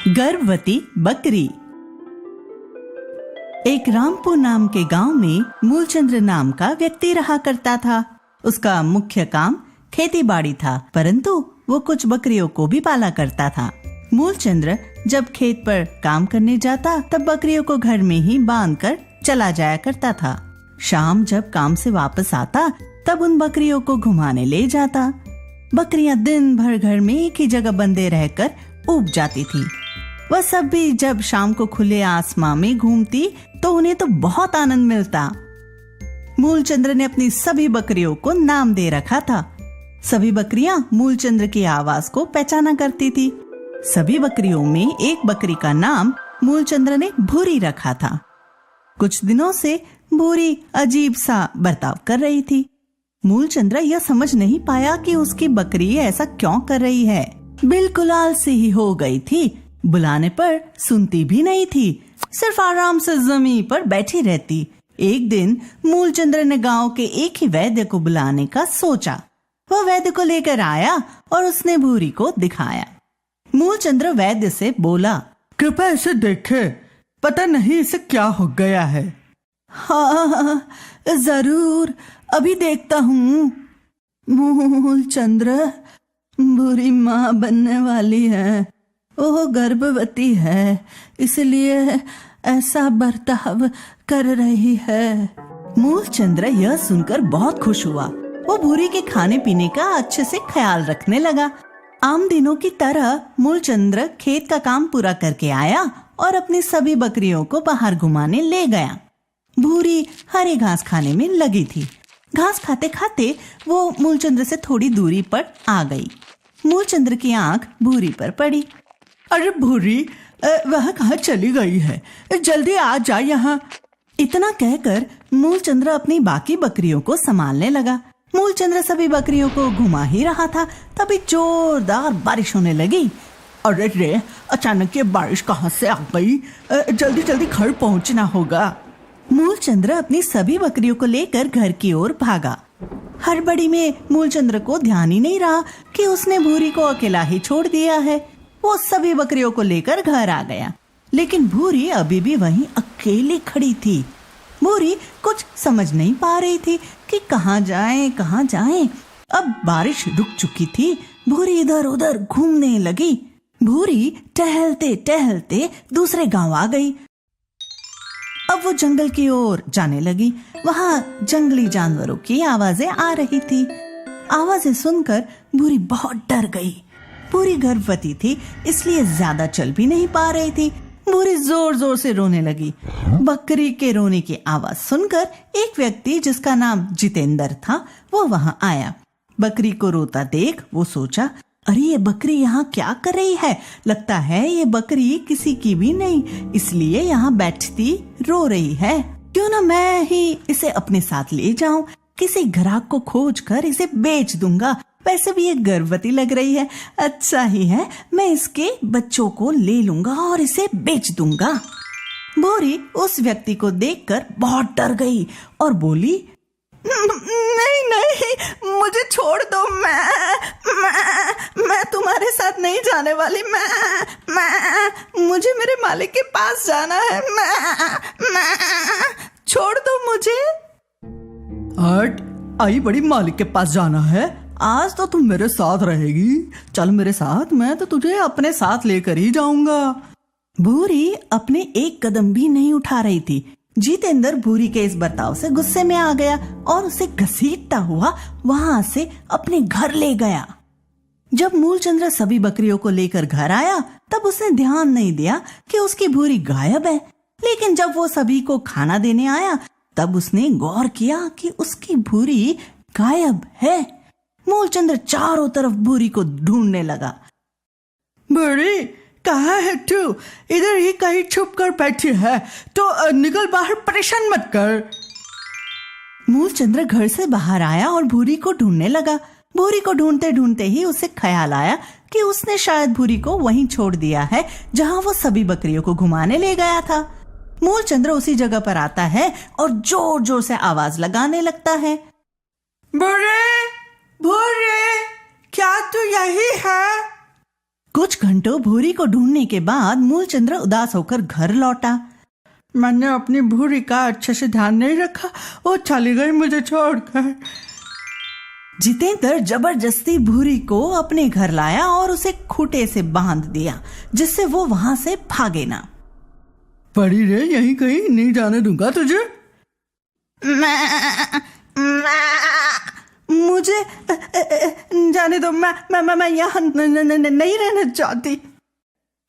गर्भवती बकरी। एक रामपुर नाम के गांव में मूलचंद्र नाम का व्यक्ति रहा करता था। उसका मुख्य काम खेती बाड़ी था, परंतु वो कुछ बकरियों को भी पाला करता था। मूलचंद्र जब खेत पर काम करने जाता तब बकरियों को घर में ही बांध कर चला जाया करता था। शाम जब काम से वापस आता तब उन बकरियों को घुमाने ले जाता। बकरियां दिन भर घर में एक ही जगह बंधे रहकर ऊब जाती थी। वह सब भी जब शाम को खुले आसमां में घूमती तो उन्हें तो बहुत आनंद मिलता। मूलचंद्र ने अपनी सभी बकरियों को नाम दे रखा था। सभी बकरियां मूलचंद्र की आवाज को पहचाना करती थी। सभी बकरियों में एक बकरी का नाम मूलचंद्र ने भूरी रखा था। कुछ दिनों से भूरी अजीब सा बर्ताव कर रही थी। मूलचंद्र यह समझ नहीं पाया कि उसकी बकरी ऐसा क्यों कर रही है। बिल्कुल आलसी ही हो गई थी। बुलाने पर सुनती भी नहीं थी, सिर्फ आराम से जमीन पर बैठी रहती। एक दिन मूलचंद्र ने गांव के एक ही वैद्य को बुलाने का सोचा। वह वैद्य को लेकर आया और उसने भूरी को दिखाया। मूलचंद्र वैद्य से बोला, कृपया इसे देखे, पता नहीं इसे क्या हो गया है। हाँ जरूर, अभी देखता हूँ। मूलचंद्र, भूरी माँ बनने वाली है। वो गर्भवती है, इसलिए ऐसा बर्ताव कर रही है। मूलचंद्र यह सुनकर बहुत खुश हुआ। वो भूरी के खाने पीने का अच्छे से ख्याल रखने लगा। आम दिनों की तरह मूलचंद्र खेत का काम पूरा करके आया और अपनी सभी बकरियों को बाहर घुमाने ले गया। भूरी हरी घास खाने में लगी थी। घास खाते खाते वो मूलचंद्र से थोड़ी दूरी पर आ गई। मूलचंद्र की आंख भूरी पर पड़ी। अरे भूरी, वह कहाँ चली गई है? जल्दी आ जा यहाँ। इतना कहकर मूलचंद्र अपनी बाकी बकरियों को संभालने लगा। मूलचंद्र सभी बकरियों को घुमा ही रहा था, तभी जोरदार बारिश होने लगी। अरे रे, अचानक ये बारिश कहाँ से आ गई? जल्दी जल्दी घर पहुँचना होगा। मूलचंद्र अपनी सभी बकरियों को लेकर घर की ओर भागा। हड़बड़ी में मूलचंद्र को ध्यान ही नहीं रहा कि उसने भूरी को अकेला ही छोड़ दिया है। वो सभी बकरियों को लेकर घर आ गया, लेकिन भूरी अभी भी वहीं अकेली खड़ी थी। भूरी कुछ समझ नहीं पा रही थी कि कहाँ जाए। अब बारिश रुक चुकी थी। भूरी इधर उधर घूमने लगी। भूरी टहलते टहलते दूसरे गांव आ गई। अब वो जंगल की ओर जाने लगी। वहां जंगली जानवरों की आवाजें आ रही थी। आवाजें सुनकर भूरी बहुत डर गई। भूरी गर्भवती थी, इसलिए ज्यादा चल भी नहीं पा रही थी। भूरी जोर जोर से रोने लगी। बकरी के रोने की आवाज सुनकर एक व्यक्ति जिसका नाम जितेंद्र था वो वहां आया। बकरी को रोता देख वो सोचा, अरे ये बकरी यहाँ क्या कर रही है? लगता है ये बकरी किसी की भी नहीं, इसलिए यहाँ बैठती रो रही है। क्यों ना मैं ही इसे अपने साथ ले जाऊं। किसी ग्राहक को खोज कर इसे बेच दूंगा। वैसे भी ये गर्भवती लग रही है, अच्छा ही है, मैं इसके बच्चों को ले लूंगा और इसे बेच दूंगा। भूरी उस व्यक्ति को देखकर बहुत डर गई और बोली, नहीं, मुझे छोड़ दो। मैं तुम्हारे साथ नहीं जाने वाली। मुझे मेरे मालिक के पास जाना है। छोड़ दो मुझे। हट, आई बड़ी मालिक के पास जाना है? आज तो तुम मेरे साथ रहेगी। चल मेरे साथ, मैं तो तुझे अपने साथ लेकर ही जाऊंगा। भूरी अपने एक कदम भी नहीं उठा रही थी। जितेंद्र भूरी के इस बर्ताव से गुस्से में आ गया और उसे घसीटता हुआ वहां से अपने घर ले गया। जब मूलचंद्र सभी बकरियों को लेकर घर आया तब उसने ध्यान नहीं दिया कि उसकी भूरी गायब है। लेकिन जब वो सभी को खाना देने आया तब उसने गौर किया कि उसकी भूरी गायब है। मूलचंद्र चारों तरफ भूरी को ढूंढने लगा। भूरी, कहाँ है तू? इधर ही कहीं छुप कर बैठी है, तो निकल बाहर, परेशान मत कर। मूलचंद्र घर से बाहर आया और भूरी को ढूंढने लगा। भूरी को ढूंढते ढूंढते ही उसे ख्याल आया कि उसने शायद भूरी को वहीं छोड़ दिया है जहां वो सभी बकरियों को घुमाने ले गया था। मूलचंद्र उसी जगह पर आता है और जोर जोर से आवाज लगाने लगता है, भूरी, क्या तू यही है? कुछ घंटों भूरी को ढूंढने के बाद मूलचंद्र उदास होकर घर लौटा। मैंने अपनी भूरी का अच्छे से ध्यान नहीं रखा, वो चली गई मुझे छोड़कर। जितेंद्र जबरदस्ती भूरी को अपने घर लाया और उसे खूंटे से बांध दिया, जिससे वो वहां से भागे ना। पड़ी रहे यहीं कहीं, नहीं जाने दूंगा तुझे। मुझे जाने दो, मैं यहाँ नहीं रहना चाहती।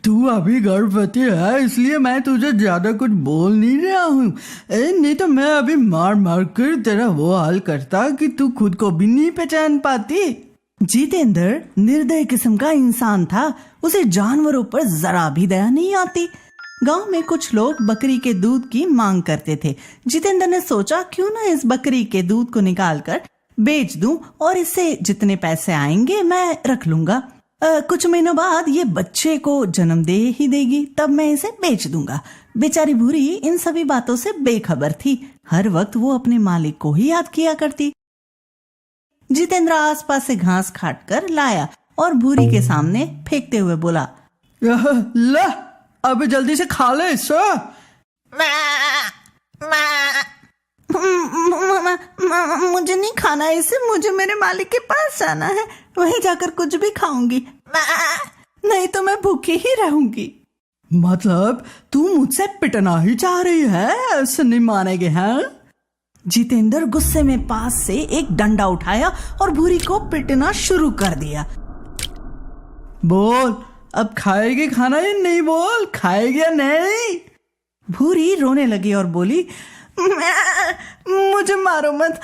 तू अभी गर्भवती है, इसलिए मैं तुझे ज्यादा कुछ बोल नहीं रहा हूँ। नहीं तो मैं अभी मार मार कर तेरा वो हाल करता कि तू खुद को भी नहीं पहचान पाती। जितेंद्र निर्दयी किस्म का इंसान था, उसे जानवरों पर जरा भी दया नहीं आती। गांव में कुछ लोग बकरी के दूध की मांग करते थे। जितेंद्र ने सोचा क्यों ना इस बकरी के दूध को निकालकर बेच दूं और इससे जितने पैसे आएंगे मैं रख लूंगा। कुछ महीनों बाद ये बच्चे को जन्म दे ही देगी, तब मैं इसे बेच दूंगा। बेचारी भूरी इन सभी बातों से बेखबर थी। हर वक्त वो अपने मालिक को ही याद किया करती। जितेंद्र आसपास से घास काट कर लाया और भूरी के सामने फेंकते हुए बोला, ला अबे जल्दी से खा ले इसको। मुझे नहीं खाना इसे, मुझे मेरे मालिक के पास जाना है, वहीं जाकर कुछ भी खाऊंगी, नहीं तो मैं भूखी ही रहूंगी। मतलब तू मुझसे पिटना ही चाह रही है? ऐसे नहीं मानेगे हैं? जितेंद्र गुस्से में पास से एक डंडा उठाया और भूरी को पिटना शुरू कर दिया। बोल अब खाएगी खाना या नहीं? बोल खाएगी या नहीं? भूरी रोने लगी और बोली, मुझे मारो मत,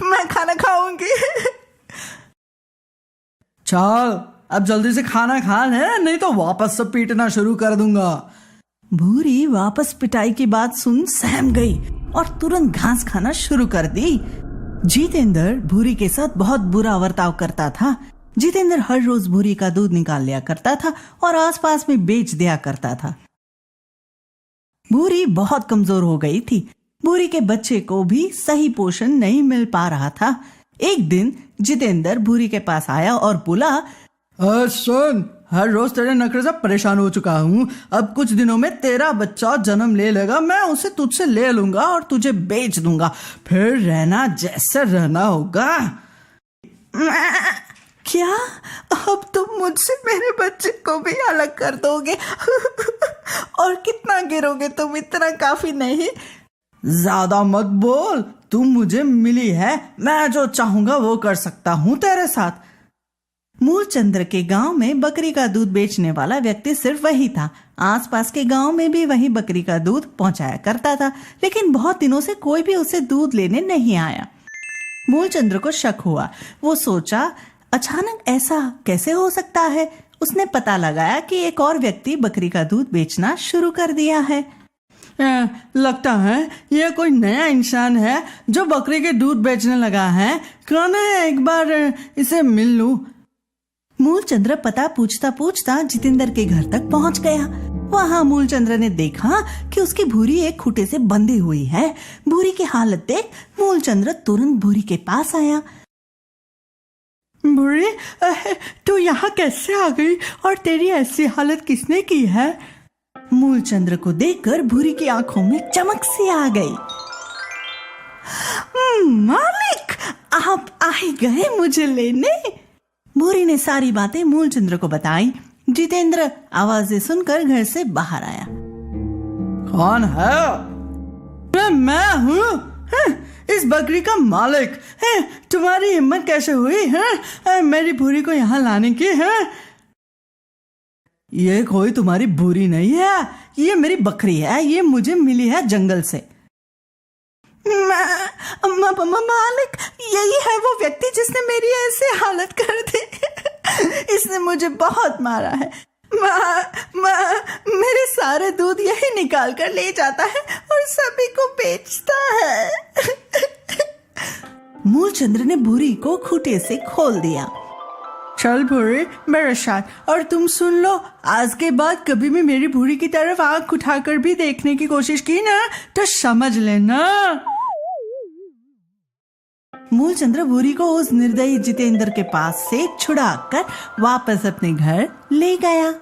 मैं खाना खाऊंगी। चल अब जल्दी से खाना खा ले, नहीं तो वापस से पीटना शुरू कर दूंगा। भूरी वापस पिटाई की बात सुन सहम गई और तुरंत घास खाना शुरू कर दी। जितेंद्र भूरी के साथ बहुत बुरा बर्ताव करता था। जितेंद्र हर रोज भूरी का दूध निकाल लिया करता था और आसपास में बेच दिया करता था। भूरी बहुत कमजोर हो गई थी। भूरी के बच्चे को भी सही पोषण नहीं मिल पा रहा था। एक दिन जितेंद्र भूरी के पास आया और बोला, सुन, हर रोज तेरे नखरे से परेशान हो चुका हूँ। अब कुछ दिनों में तेरा बच्चा जन्म ले लेगा, मैं उसे तुझसे ले लूंगा और तुझे बेच दूंगा, फिर रहना जैसे रहना होगा। क्या अब तुम मुझसे मेरे बच्चे को भी अलग कर दोगे? और कितना गिरोगे तुम? इतना काफी नहीं? ज्यादा मत बोल, तुम मुझे मिली है, मैं जो चाहूंगा वो कर सकता हूँ तेरे साथ। मूलचंद्र के गांव में बकरी का दूध बेचने वाला व्यक्ति सिर्फ वही था। आसपास के गांव में भी वही बकरी का दूध पहुंचाया करता था, लेकिन बहुत दिनों से कोई भी उसे दूध लेने नहीं आया। मूलचंद्र को शक हुआ। वो सोचा, अचानक ऐसा कैसे हो सकता है? उसने पता लगाया कि एक और व्यक्ति बकरी का दूध बेचना शुरू कर दिया है। लगता है ये कोई नया इंसान है जो बकरी के दूध बेचने लगा है। कौन है, एक बार इसे मिल लूं। मूलचंद्र पता पूछता पूछता जितेंद्र के घर तक पहुंच गया। वहां मूलचंद्र ने देखा कि उसकी भूरी एक खूंटे से बंधी हुई है। भूरी की हालत देख मूलचंद्र तुरंत भूरी के पास आया। भूरी, तू यहाँ कैसे आ गई और तेरी ऐसी हालत किसने की है? मूलचंद्र को देखकर भूरी की आंखों में चमक सी आ गई। मालिक, आप आ ही गए मुझे लेने। भूरी ने सारी बातें मूलचंद्र को बताई। जितेंद्र आवाजें सुनकर घर से बाहर आया। कौन है? मैं हूँ, इस बकरी का मालिक। तुम्हारी हिम्मत कैसे हुई है मेरी भूरी को यहाँ लाने की? है ये कोई तुम्हारी भूरी नहीं है, ये मेरी बकरी है, ये मुझे मिली है जंगल से। मालिक, यही है वो व्यक्ति जिसने मेरी ऐसी हालत कर दी। इसने मुझे बहुत मारा है। मेरे सारे दूध यही निकाल कर ले जाता है और सभी को बेचता है। मूलचंद्र ने भूरी को खूंटे से खोल दिया। चल भूरी मेरे साथ, और तुम सुन लो, आज के बाद कभी भी मेरी भूरी की तरफ आंख उठाकर भी देखने की कोशिश की ना तो समझ लेना। मूलचंद्र भूरी को उस निर्दयी जितेंद्र के पास से छुड़ाकर वापस अपने घर ले गया।